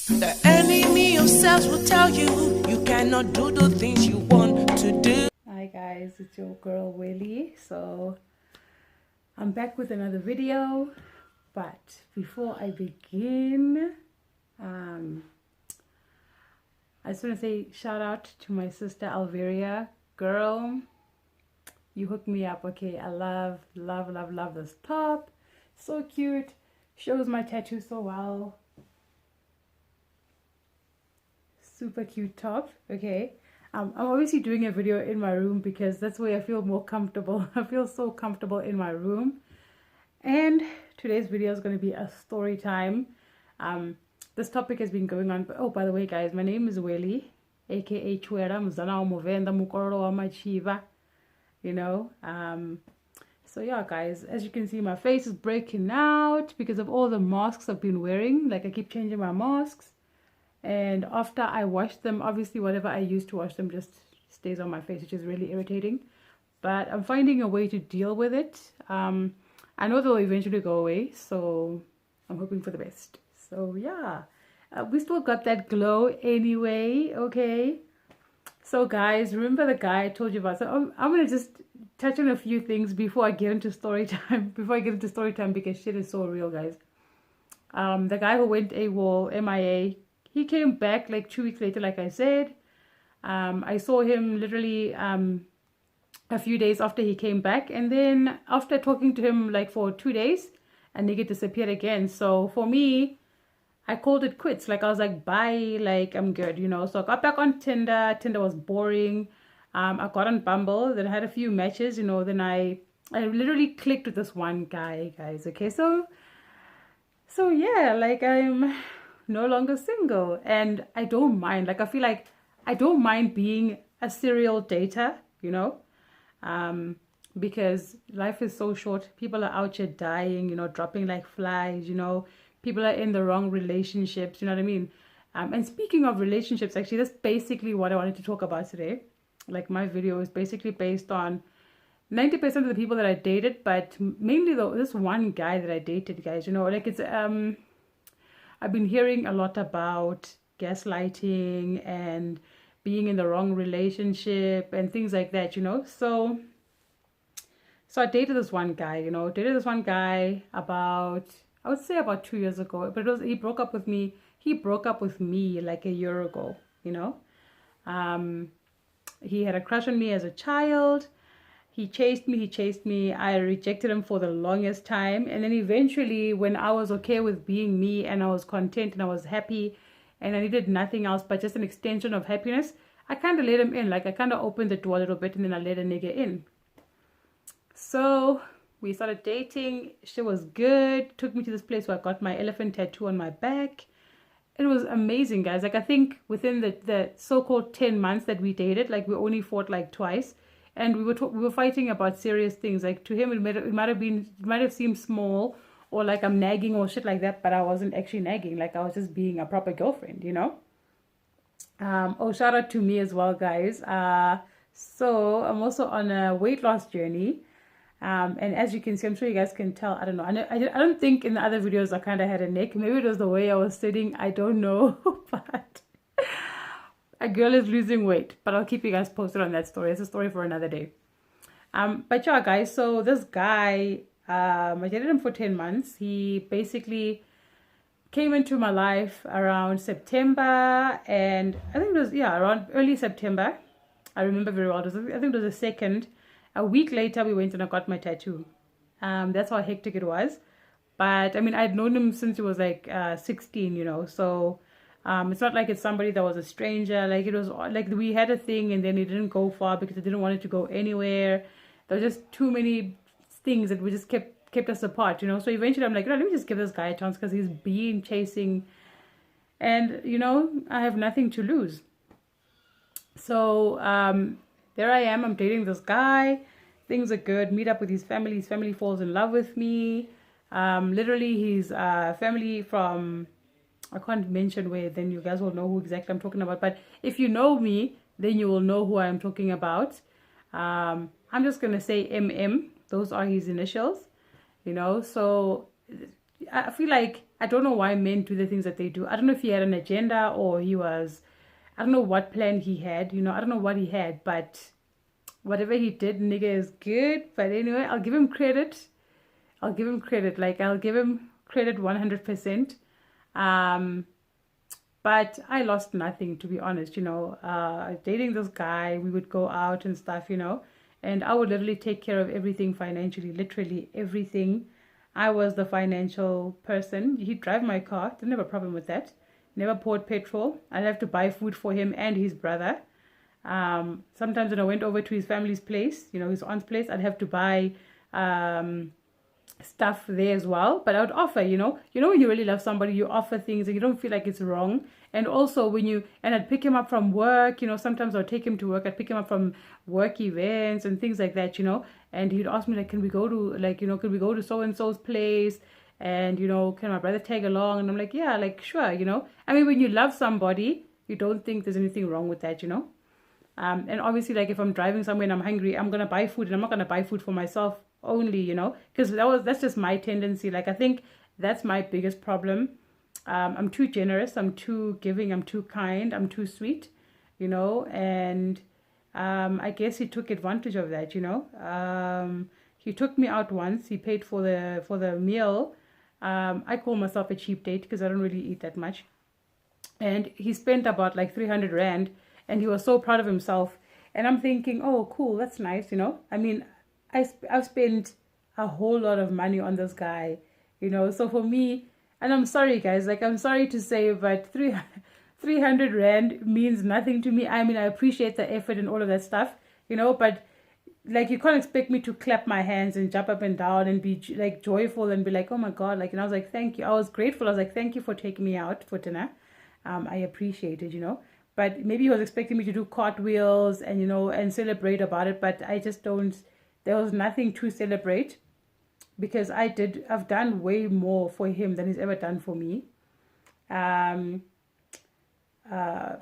The enemy of self will tell you you cannot do the things you want to do. Hi guys, it's your girl Willie. So I'm back with another video, but before I begin, I just want to say shout out to my sister Alveria. Girl, you hooked me up. Okay, I love this top. So cute, shows my tattoo so well. Super cute top. Okay, I'm obviously doing a video in my room because that's where I feel more comfortable. I feel so comfortable in my room. And today's video is going to be a story time. This topic has been going on. Oh, by the way, guys, my name is Willie, aka Chwera Mzana Movenda Mukororo wa Machiva. You know, so yeah, guys, as you can see, my face is breaking out because of all the masks I've been wearing. Like, I keep changing my masks. And after I wash them, obviously whatever I use to wash them just stays on my face, which is really irritating. But I'm finding a way to deal with it. I know they'll eventually go away, so I'm hoping for the best. So yeah, we still got that glow anyway, okay? So guys, remember the guy I told you about? So I'm going to just touch on a few things before I get into story time. Because shit is so real, guys. The guy who went AWOL, MIA, he came back like 2 weeks later, like I said. I saw him literally a few days after he came back. And then after talking to him like for 2 days, a nigga disappeared again. So for me, I called it quits. Like, I was like, bye, like, I'm good, you know. So I got back on Tinder. Tinder was boring. I got on Bumble. Then I had a few matches, you know. Then I literally clicked with this one guy, guys. Okay, so yeah, like, I'm no longer single, and I don't mind. Like, I feel like I don't mind being a serial dater, you know, because life is so short. People are out here dying, you know, dropping like flies, you know. People are in the wrong relationships, you know what I mean? And speaking of relationships, actually, that's basically what I wanted to talk about today. Like, my video is basically based on 90% of the people that I dated, but mainly though this one guy that I dated, guys, you know, like, it's I've been hearing a lot about gaslighting and being in the wrong relationship and things like that, you know. So I dated this one guy, you know, about, I would say about 2 years ago, but he broke up with me. He broke up with me like a year ago, you know. He had a crush on me as a child. He chased me. I rejected him for the longest time. And then eventually, when I was okay with being me and I was content and I was happy and I needed nothing else but just an extension of happiness, I kind of let him in. Like, I kind of opened the door a little bit and then I let a nigga in. So we started dating. She was good. Took me to this place where I got my elephant tattoo on my back. It was amazing, guys. Like, I think within the so-called 10 months that we dated, like, we only fought like twice. And we were fighting about serious things. Like, to him, it might have seemed small, or like I'm nagging or shit like that, but I wasn't actually nagging. Like, I was just being a proper girlfriend, you know. Oh, shout out to me as well, guys. So I'm also on a weight loss journey. And as you can see, I'm sure you guys can tell. I don't know. I don't think in the other videos I kind of had a neck. Maybe it was the way I was sitting. I don't know, but. A girl is losing weight, but I'll keep you guys posted on that story. It's a story for another day. But yeah, guys, so this guy, I dated him for 10 months. He basically came into my life around September, and I think it was, yeah, around early September. I remember very well. I think it was the 2nd. A week later, we went and I got my tattoo. That's how hectic it was. But, I mean, I'd known him since he was like 16, you know, so... it's not like it's somebody that was a stranger. Like, it was like we had a thing and then it didn't go far because I didn't want it to go anywhere. There were just too many things that we just kept us apart, you know. So eventually I'm like, you know, let me just give this guy a chance because he's been chasing, and you know, I have nothing to lose. So there I am. I'm dating this guy. Things are good. Meet up with his family. His family falls in love with me. Literally, his family from... I can't mention where, then you guys will know who exactly I'm talking about. But if you know me, then you will know who I'm talking about. I'm just going to say MM. Those are his initials, you know. So I feel like I don't know why men do the things that they do. I don't know if he had an agenda or he was, I don't know what plan he had, you know, I don't know what he had, but whatever he did, nigga is good. But anyway, I'll give him credit. I'll give him credit. Like, I'll give him credit 100%. But I lost nothing, to be honest, you know. Dating this guy, we would go out and stuff, you know, and I would literally take care of everything financially, literally everything. I was the financial person. He'd drive my car, didn't have a problem with that. Never poured petrol. I'd have to buy food for him and his brother. Sometimes when I went over to his family's place, you know, his aunt's place, I'd have to buy stuff there as well. But I would offer, you know, when you really love somebody, you offer things and you don't feel like it's wrong. And also and I'd pick him up from work, you know, sometimes I'd take him to work, I'd pick him up from work events and things like that, you know, and he'd ask me like, can we go to so and so's place, and you know, can my brother tag along? And I'm like, yeah, like sure, you know. I mean, when you love somebody, you don't think there's anything wrong with that, you know. And obviously, like if I'm driving somewhere and I'm hungry, I'm gonna buy food, and I'm not gonna buy food for myself only, you know, because that's just my tendency. Like I think that's my biggest problem. I'm too generous, I'm too giving, I'm too kind, I'm too sweet, you know, and I guess he took advantage of that, you know. He took me out once. He paid for the meal. I call myself a cheap date because I don't really eat that much, and he spent about like 300 rand, and he was so proud of himself. And I'm thinking, oh, cool, that's nice, you know. I mean, I've spent a whole lot of money on this guy, you know. So for me, and I'm sorry, guys, like I'm sorry to say, but 300 rand means nothing to me. I mean, I appreciate the effort and all of that stuff, you know, but like you can't expect me to clap my hands and jump up and down and be like joyful and be like, oh my God, like, and I was like, thank you. I was grateful. I was like, thank you for taking me out for dinner. I appreciate it, you know. But maybe he was expecting me to do cartwheels and, you know, and celebrate about it. But I just don't, there was nothing to celebrate, because I've done way more for him than he's ever done for me.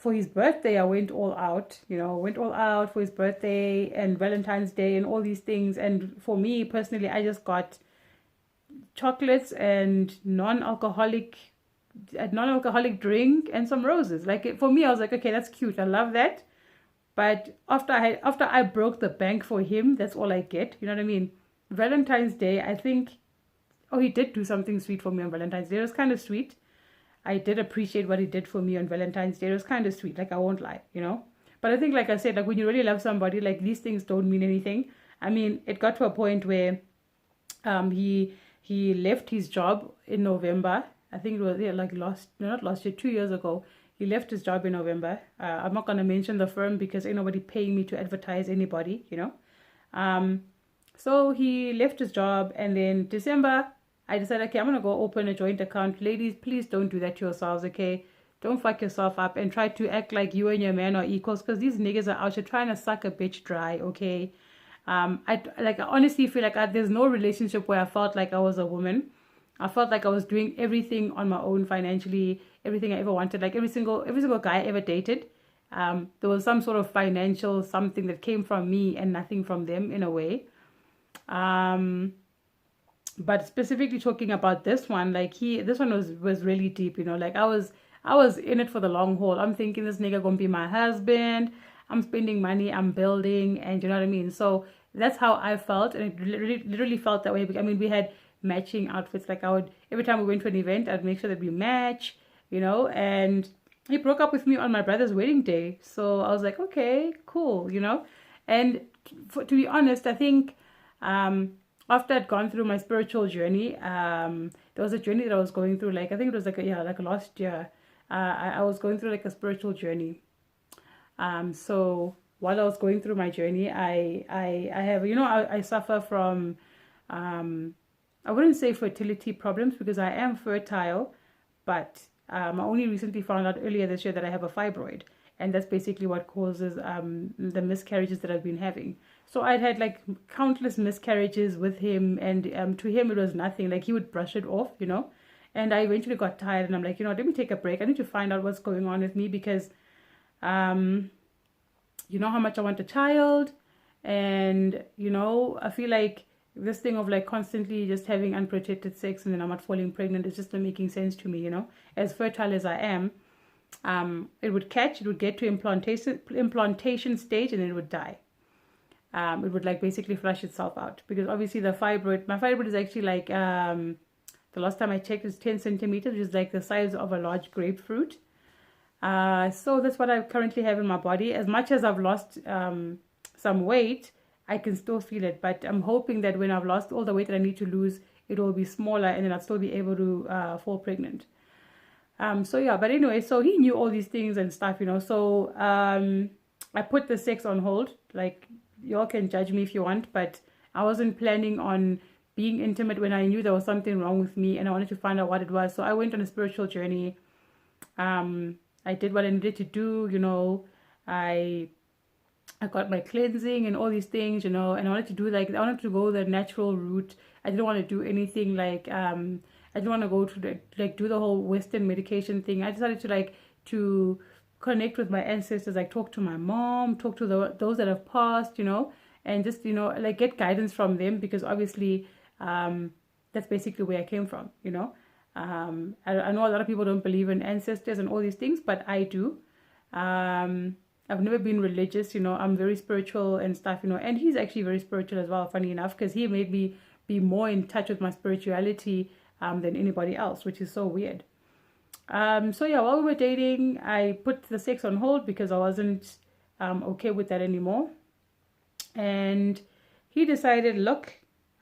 For his birthday, I went all out, you know, for his birthday and Valentine's Day and all these things. And for me personally, I just got chocolates and non-alcoholic drink and some roses. Like for me, I was like, okay, that's cute. I love that. But after I broke the bank for him, that's all I get. You know what I mean? Valentine's Day, I think, oh, he did do something sweet for me on Valentine's Day. It was kind of sweet. I did appreciate what he did for me on Valentine's Day. It was kind of sweet. Like I won't lie, you know. But I think, like I said, like when you really love somebody, like these things don't mean anything. I mean, it got to a point where, he left his job in November. I think it was not last year, 2 years ago. He left his job in November. I'm not gonna mention the firm because ain't nobody paying me to advertise anybody, you know. So he left his job, and then December, I decided, okay, I'm gonna go open a joint account. Ladies, please don't do that to yourselves, okay? Don't fuck yourself up and try to act like you and your man are equals, because these niggas are out here trying to suck a bitch dry, okay? I honestly feel like there's no relationship where I felt like I was a woman. I felt like I was doing everything on my own financially, everything I ever wanted. Like every single guy I ever dated, there was some sort of financial something that came from me and nothing from them in a way. But specifically talking about this one, like this one was really deep, you know. Like I was in it for the long haul. I'm thinking this nigga gonna be my husband. I'm spending money, I'm building, and you know what I mean. So that's how I felt, and it literally felt that way. I mean, we had matching outfits. Like every time we went to an event, I'd make sure that we match, you know. And he broke up with me on my brother's wedding day, so I was like, okay, cool, you know. And to be honest, I think after I'd gone through my spiritual journey, there was a journey that I was going through. Like I think it was like last year. I was going through like a spiritual journey. So while I was going through my journey, I have, you know, I suffer from I wouldn't say fertility problems because I am fertile, but I only recently found out earlier this year that I have a fibroid, and that's basically what causes the miscarriages that I've been having. So I'd had like countless miscarriages with him, and to him it was nothing. Like he would brush it off, you know. And I eventually got tired, and I'm like, you know, let me take a break. I need to find out what's going on with me because, you know how much I want a child, and you know, I feel like this thing of like constantly just having unprotected sex and then I'm not falling pregnant is just not making sense to me, you know. As fertile as I am, it would get to implantation stage and it would die. It would like basically flush itself out because obviously my fibroid is actually like, the last time I checked is 10 centimeters, which is like the size of a large grapefruit. So that's what I currently have in my body. As much as I've lost some weight, I can still feel it, but I'm hoping that when I've lost all the weight that I need to lose, it will be smaller and then I'll still be able to fall pregnant. So yeah, but anyway, so he knew all these things and stuff, you know. So I put the sex on hold. Like, y'all can judge me if you want, but I wasn't planning on being intimate when I knew there was something wrong with me and I wanted to find out what it was. So I went on a spiritual journey. I did what I needed to do, you know. I got my cleansing and all these things, you know, and I wanted to go the natural route. I didn't want to do anything like, I didn't want to go to do the whole Western medication thing. I decided to connect with my ancestors, like talk to my mom, talk to those that have passed, you know, and just, you know, like get guidance from them because obviously, that's basically where I came from, you know. I know a lot of people don't believe in ancestors and all these things, but I do. I've never been religious, you know. I'm very spiritual and stuff, you know, and he's actually very spiritual as well, funny enough, because he made me be more in touch with my spirituality than anybody else, which is so weird. So yeah, while we were dating, I put the sex on hold because I wasn't okay with that anymore. And he decided, look,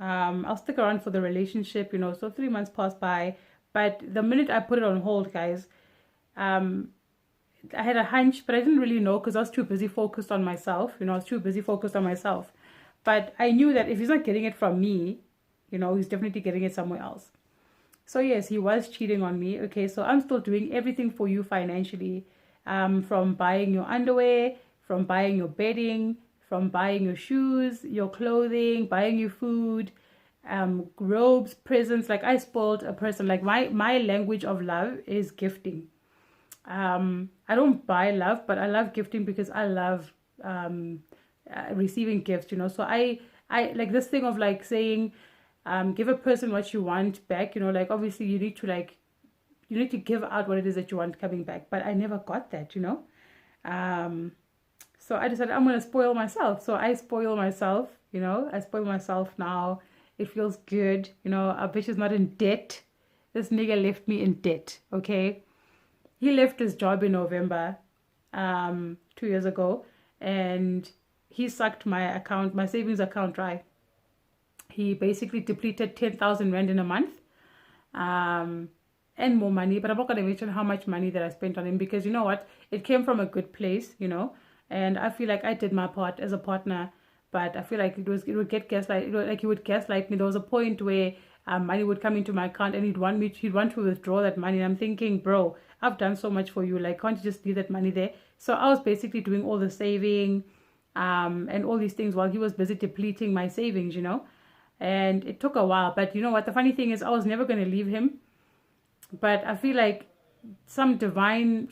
I'll stick around for the relationship, you know. So 3 months passed by, but the minute I put it on hold, guys, I had a hunch, but I didn't really know because I was too busy focused on myself, you know. I was too busy focused on myself. But I knew that if he's not getting it from me, you know, he's definitely getting it somewhere else. So yes, he was cheating on me. Okay, so I'm still doing everything for you financially, from buying your underwear, from buying your bedding, from buying your shoes, your clothing, buying your food, robes, presents. Like, I spoiled a person. Like, my language of love is gifting. I don't buy love, but I love gifting because I love receiving gifts, you know. So I like this thing of like saying, give a person what you want back, you know. Like, obviously you need to give out what it is that you want coming back, but I never got that, you know. So I decided I'm gonna spoil myself. So I spoil myself, you know. I spoil myself now. It feels good, you know. Our bitch is not in debt. This nigga left me in debt, okay. He left his job in November, 2 years ago, and he sucked my savings account dry. He basically depleted 10,000 rand in a month, and more money. But I'm not going to mention how much money that I spent on him because you know what? It came from a good place, you know, and I feel like I did my part as a partner. But I feel like it would get gaslight. Like, he would gaslight me. There was a point where money would come into my account and he'd want to withdraw that money. And I'm thinking, bro, I've done so much for you. Like, can't you just leave that money there? So I was basically doing all the saving, and all these things while he was busy depleting my savings, you know. And it took a while. But you know what? The funny thing is, I was never going to leave him. But I feel like some divine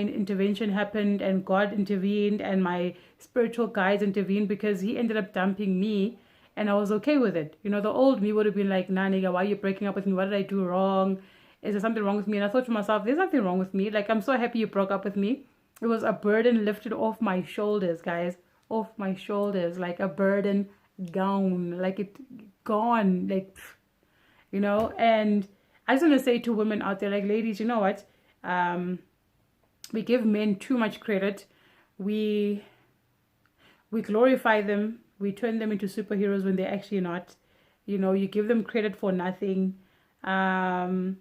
intervention happened, and God intervened, and my spiritual guides intervened, because he ended up dumping me, and I was okay with it. You know, the old me would have been like, nah, nigga, why are you breaking up with me? What did I do wrong? Is there something wrong with me? And I thought to myself, there's nothing wrong with me. Like, I'm so happy you broke up with me. It was a burden lifted off my shoulders, guys. Off my shoulders, like a burden gone, like it gone, like, you know. And I just want to say to women out there, like, ladies, you know what? We give men too much credit. We glorify them. We turn them into superheroes when they're actually not. You know, you give them credit for nothing. Men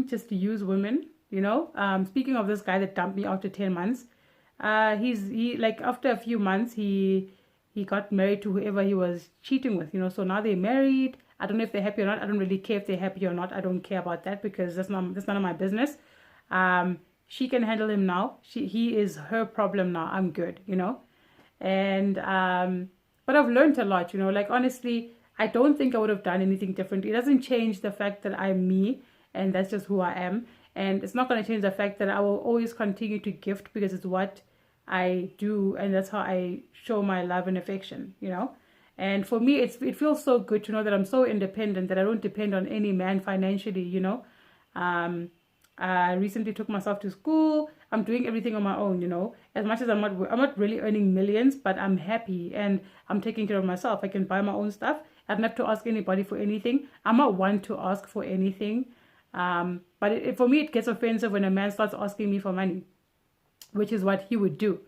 just use women, you know. Speaking of this guy that dumped me after 10 months, he like after a few months he got married to whoever he was cheating with, you know. So now they're married. I don't know if they're happy or not. I don't really care if they're happy or not. I don't care about that because that's none of my business. She can handle him now. He is her problem now. I'm good, you know. And but I've learned a lot, you know. Like, honestly, I don't think I would have done anything different. It doesn't change the fact that I'm me, and that's just who I am. And it's not going to change the fact that I will always continue to gift because it's what I do, and that's how I show my love and affection, you know. And for me, it feels so good to know that I'm so independent, that I don't depend on any man financially, um, I recently took myself to school. I'm doing everything on my own, as much as I'm not really earning millions, but I'm happy and I'm taking care of myself. I can buy my own stuff. I don't have to ask anybody for anything. I'm not one to ask for anything. But for me, it gets offensive when a man starts asking me for money, which is what he would do.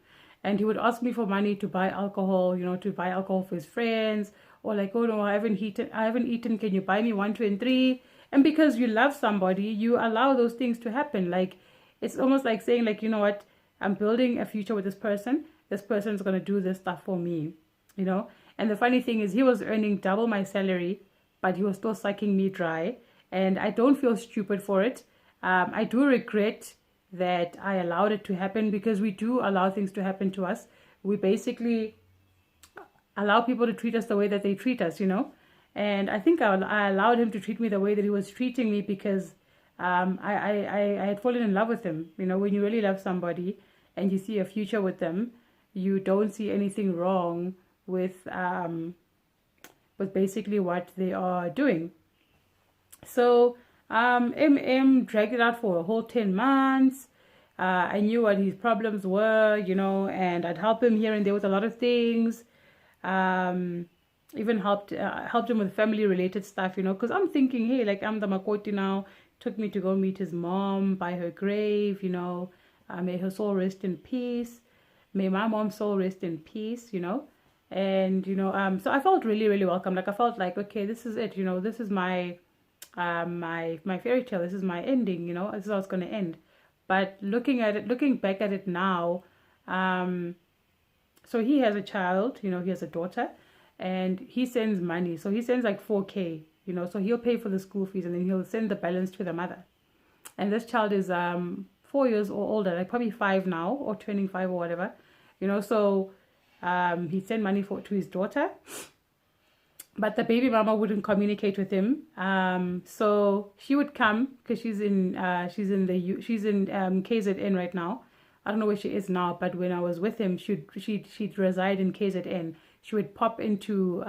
And he would ask me for money to buy alcohol, to buy alcohol for his friends, or like, oh no, I haven't eaten, can you buy me 1, 2, and 3? And because you love somebody, you allow those things to happen. Like, it's almost like saying, like, you know what, I'm building a future with this person. This person's going to do this stuff for me, And the funny thing is, he was earning double my salary, but he was still sucking me dry. And I don't feel stupid for it. I do regret that I allowed it to happen, because we do allow things to happen to us. We basically allow people to treat us the way that they treat us, And I think I allowed him to treat me the way that he was treating me because I had fallen in love with him. When you really love somebody and you see a future with them, you don't see anything wrong with basically what they are doing. So MM dragged it out for a whole 10 months. I knew what his problems were, and I'd help him here and there with a lot of things. Even helped him with family related stuff, because I'm thinking, hey, like, I'm the makoti now. Took me to go meet his mom by her grave, may her soul rest in peace. May my mom's soul rest in peace, and so I felt really, really welcome. Like, I felt like, okay, this is it, this is my my fairy tale, this is my ending, this is how it's going to end. But looking back at it now, so he has a child, he has a daughter, and he sends money. So he sends like 4K, so he'll pay for the school fees and then he'll send the balance to the mother. And this child is 4 years or older, like probably 5 now, or turning 5 or whatever, so he sent money to his daughter. But the baby mama wouldn't communicate with him. So she would come, because she's in KZN right now. I don't know where she is now, but when I was with him, she'd reside in KZN. She would pop into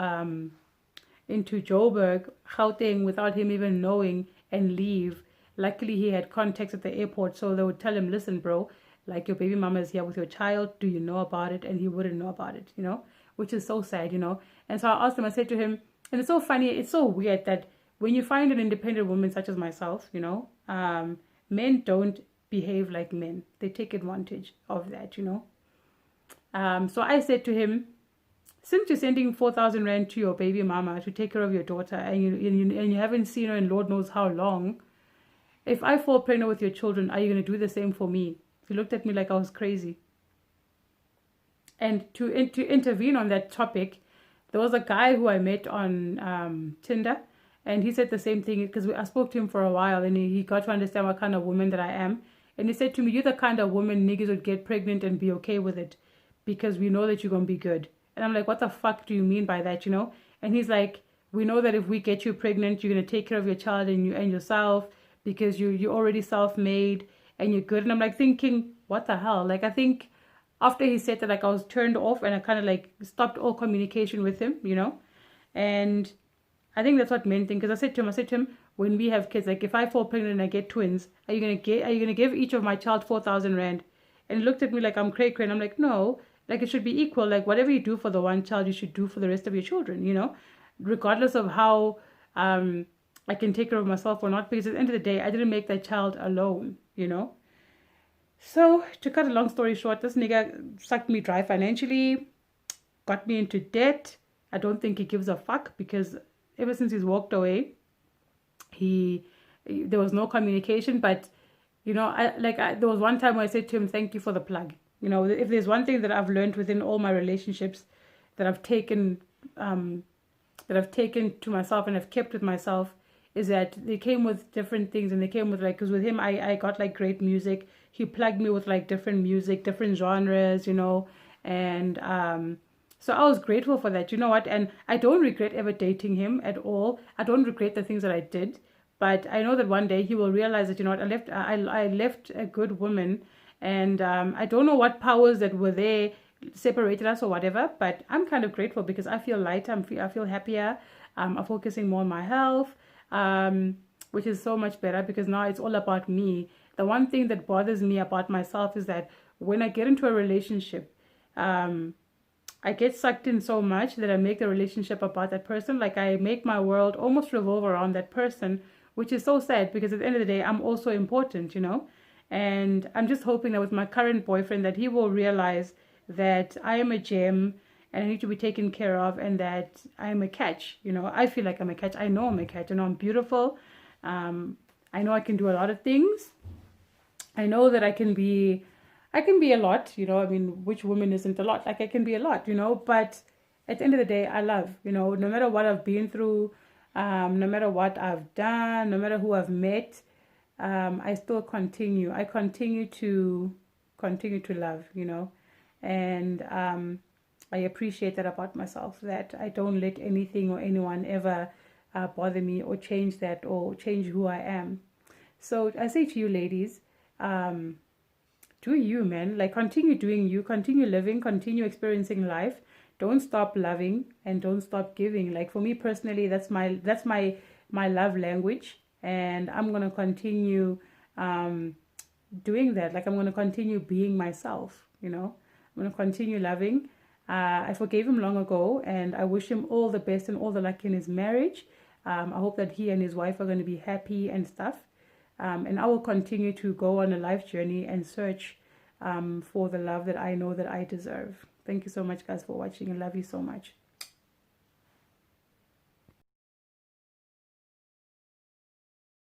Joburg, Gauteng, without him even knowing, and leave. Luckily, he had contacts at the airport, so they would tell him, listen, bro, like, your baby mama is here with your child. Do you know about it? And he wouldn't know about it, which is so sad, And so I asked him, I said to him, and it's so funny, it's so weird that when you find an independent woman such as myself, men don't behave like men. They take advantage of that, So I said to him, since you're sending 4,000 rand to your baby mama to take care of your daughter, and you haven't seen her in Lord knows how long, if I fall pregnant with your children, are you going to do the same for me? He looked at me like I was crazy. And to intervene on that topic, there was a guy who I met on Tinder, and he said the same thing, because I spoke to him for a while, and he got to understand what kind of woman that I am. And he said to me, you're the kind of woman niggas would get pregnant and be okay with it, because we know that you're going to be good. And I'm like, what the fuck do you mean by that, And he's like, we know that if we get you pregnant, you're going to take care of your child and yourself, because you're already self-made and you're good. And I'm like thinking, what the hell? Like, I think after he said that, like, I was turned off and I kind of like stopped all communication with him, And I think that's what men think. Because I said to him, when we have kids, like, if I fall pregnant and I get twins, are you gonna give each of my child 4,000 rand? And he looked at me like I'm cray. And I'm like, no, like, it should be equal. Like, whatever you do for the one child, you should do for the rest of your children, regardless of how I can take care of myself or not. Because at the end of the day, I didn't make that child alone, So, to cut a long story short, this nigga sucked me dry financially, got me into debt. I don't think he gives a fuck, because ever since he's walked away, there was no communication. But, there was one time where I said to him, thank you for the plug. If there's one thing that I've learned within all my relationships that I've taken to myself and have kept with myself, is that they came with different things, and they came with, like, because with him, I got, like, great music. He plugged me with, like, different music, different genres, and so I was grateful for that, what, and I don't regret ever dating him at all. I don't regret the things that I did, but I know that one day he will realize that, what, I left a good woman, and I don't know what powers that were there separated us or whatever. But I'm kind of grateful because I feel lighter. I feel happier. I'm focusing more on my health, which is so much better because now it's all about me. The one thing that bothers me about myself is that when I get into a relationship, I get sucked in so much that I make the relationship about that person. Like I make my world almost revolve around that person, which is so sad because at the end of the day, I'm also important, you know? And I'm just hoping that with my current boyfriend that he will realize that I am a gem and I need to be taken care of and that I am a catch. You know, I feel like I'm a catch. I know I'm a catch. I know I'm beautiful. I know I can do a lot of things. I know that I can be a lot, you know. I mean, which woman isn't a lot? Like I can be a lot, you know, but at the end of the day, I love, you know, no matter what I've been through, no matter what I've done, no matter who I've met, I still continue. I continue to love, you know, and I appreciate that about myself, that I don't let anything or anyone ever bother me or change that or change who I am. So I say to you ladies, do you, man. Like continue doing you, continue living, continue experiencing life. Don't stop loving and don't stop giving. Like for me personally, that's my love language, and I'm gonna continue doing that. Like I'm gonna continue being myself. You know, I'm gonna continue loving. I forgave him long ago, and I wish him all the best and all the luck in his marriage. I hope that he and his wife are going to be happy and stuff. And I will continue to go on a life journey and search for the love that I know that I deserve. Thank you so much, guys, for watching. I love you so much.